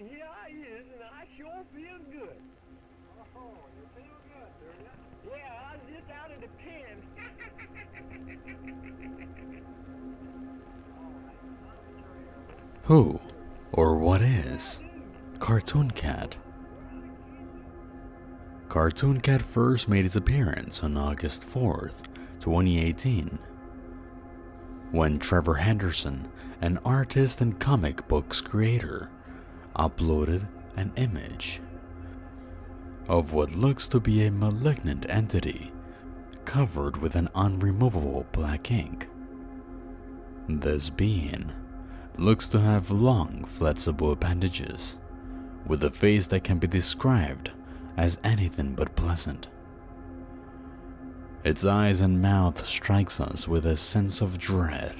here I is, and I sure feel good. Oh, you feel good, do you? Yeah, I was just out of the pen. Who or what is Cartoon Cat? Cartoon Cat first made its appearance on August 4th, 2018, when Trevor Henderson, an artist and comic books creator, uploaded an image of what looks to be a malignant entity covered with an unremovable black ink. This being looks to have long, flexible appendages, with a face that can be described as anything but pleasant. Its eyes and mouth strikes us with a sense of dread,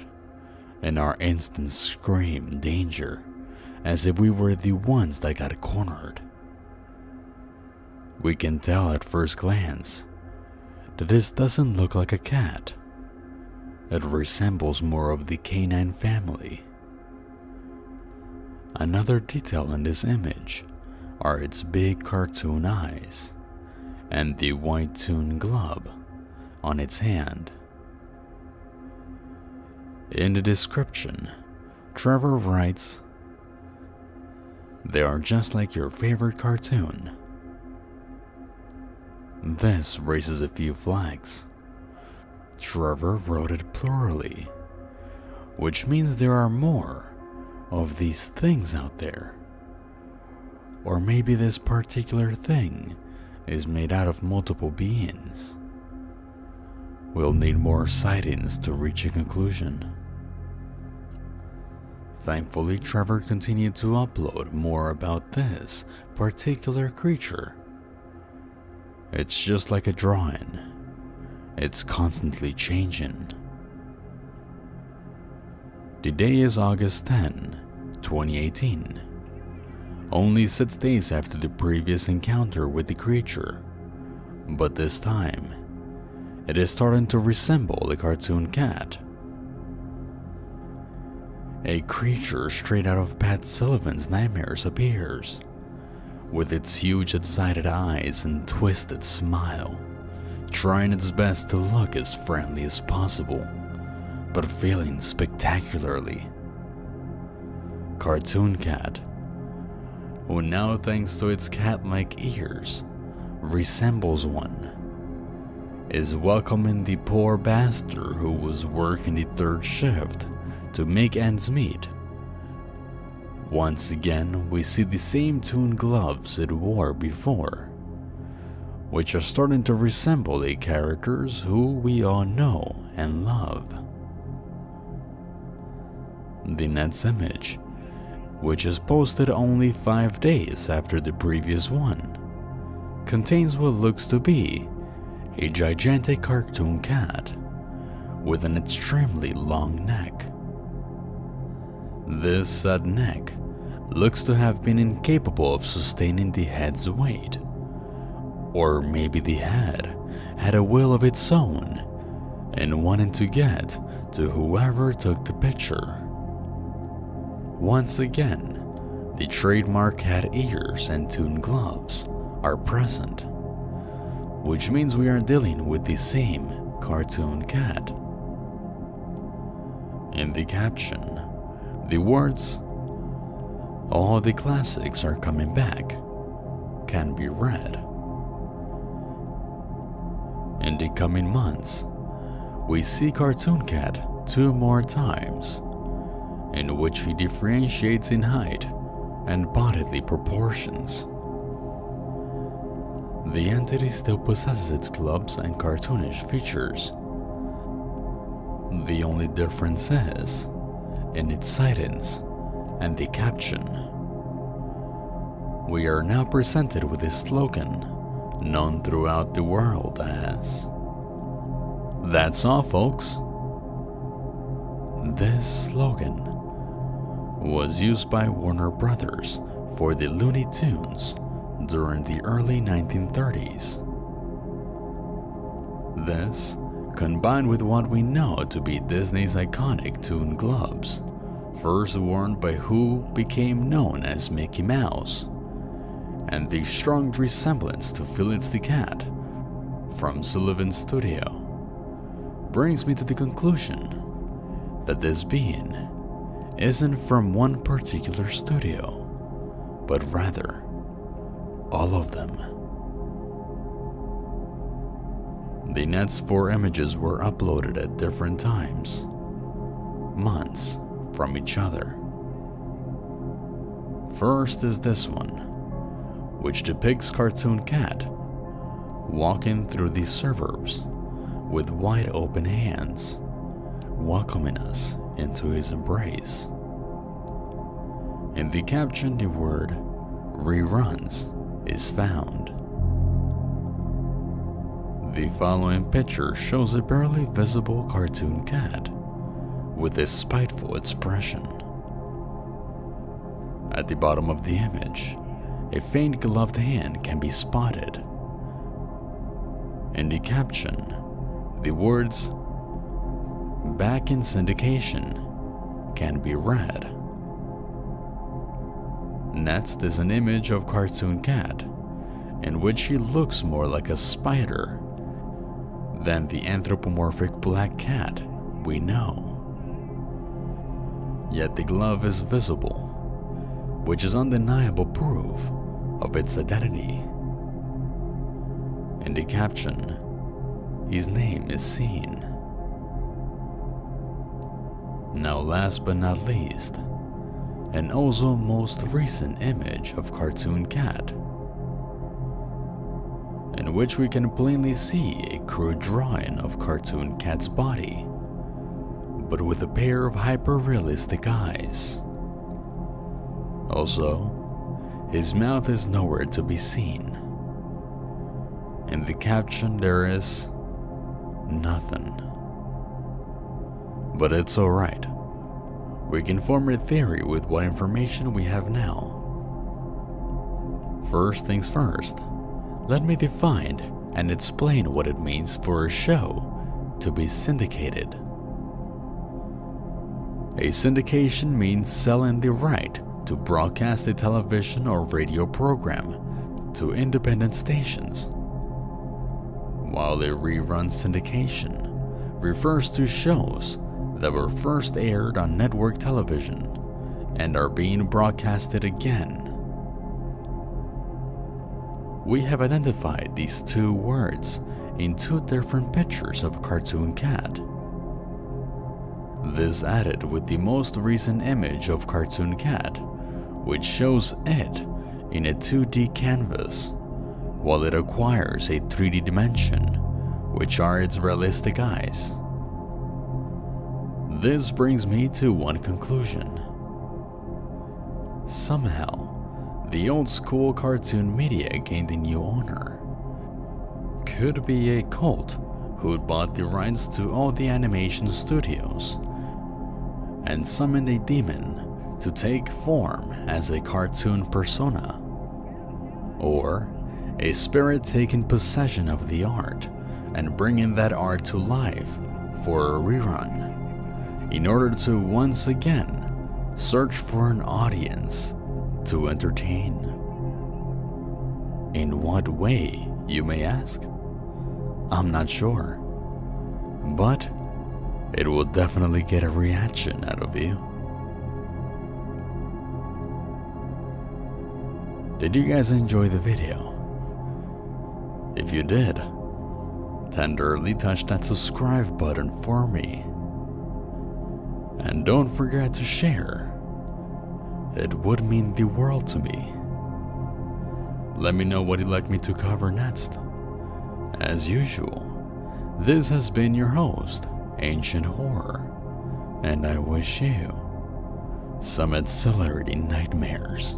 and our instincts scream danger, as if we were the ones that got cornered. We can tell at first glance that this doesn't look like a cat. It resembles more of the canine family. Another detail in this image are its big cartoon eyes and the white toon glove on its hand. In the description, Trevor writes, "They are just like your favorite cartoon." This raises a few flags. Trevor wrote it plurally, which means there are more of these things out there. Or maybe this particular thing is made out of multiple beings. We'll need more sightings to reach a conclusion. Thankfully, Trevor continued to upload more about this particular creature. It's just like a drawing. It's constantly changing. The day is August 10, 2018. Only 6 days after the previous encounter with the creature, but this time, it is starting to resemble the cartoon cat. A creature straight out of Pat Sullivan's nightmares appears, with its huge excited eyes and twisted smile, trying its best to look as friendly as possible, but failing spectacularly. Cartoon Cat, who now thanks to its cat-like ears, resembles one, is welcoming the poor bastard who was working the third shift to make ends meet. Once again, we see the same toon gloves it wore before, which are starting to resemble the characters who we all know and love. The next image, which is posted only 5 days after the previous one, contains what looks to be a gigantic cartoon cat with an extremely long neck. This said neck looks to have been incapable of sustaining the head's weight, or maybe the head had a will of its own and wanted to get to whoever took the picture. Once again, the trademark cat ears and toon gloves are present, which means we are dealing with the same cartoon cat. In the caption, the words, "All the classics are coming back," can be read. In the coming months, we see Cartoon Cat 2 more times, in which he differentiates in height and bodily proportions. The entity still possesses its gloves and cartoonish features. The only difference is in its sightings and the caption. We are now presented with a slogan known throughout the world as, "That's all, folks." This slogan was used by Warner Brothers for the Looney Tunes during the early 1930s. This, combined with what we know to be Disney's iconic toon gloves, first worn by who became known as Mickey Mouse, and the strong resemblance to Phyllis the Cat from Sullivan's studio brings me to the conclusion that this being isn't from one particular studio, but rather all of them. The next 4 images were uploaded at different times, months from each other. First is this one, which depicts Cartoon Cat walking through the suburbs with wide open hands, welcoming us into his embrace. In the caption, the word reruns is found. The following picture shows a barely visible Cartoon Cat with a spiteful expression. At the bottom of the image, a faint gloved hand can be spotted. In the caption, the words "back in syndication" can be read. Next is an image of Cartoon Cat, in which he looks more like a spider than the anthropomorphic black cat we know. Yet the glove is visible, which is undeniable proof of its identity. In the caption, his name is seen. Now, last but not least, and also most recent image of Cartoon Cat, in which we can plainly see a crude drawing of Cartoon Cat's body, but with a pair of hyper-realistic eyes. Also, his mouth is nowhere to be seen. In the caption there is nothing. But it's alright. We can form a theory with what information we have now. First things first, let me define and explain what it means for a show to be syndicated. A syndication means selling the right to broadcast a television or radio program to independent stations, while a rerun syndication refers to shows that were first aired on network television and are being broadcasted again. We have identified these 2 words in 2 different pictures of Cartoon Cat. This added with the most recent image of Cartoon Cat, which shows it in a 2D canvas, while it acquires a 3D dimension, which are its realistic eyes. This brings me to one conclusion. Somehow, the old school cartoon media gained a new owner. Could be a cult who'd bought the rights to all the animation studios and summoned a demon to take form as a cartoon persona, or a spirit taking possession of the art and bringing that art to life for a rerun, in order to once again search for an audience to entertain. In what way, you may ask? I'm not sure, but it will definitely get a reaction out of you. Did you guys enjoy the video? If you did, tenderly touch that subscribe button for me. And don't forget to share. It would mean the world to me. Let me know what you'd like me to cover next. As usual, this has been your host, Ancient Horror, and I wish you some exhilarating nightmares.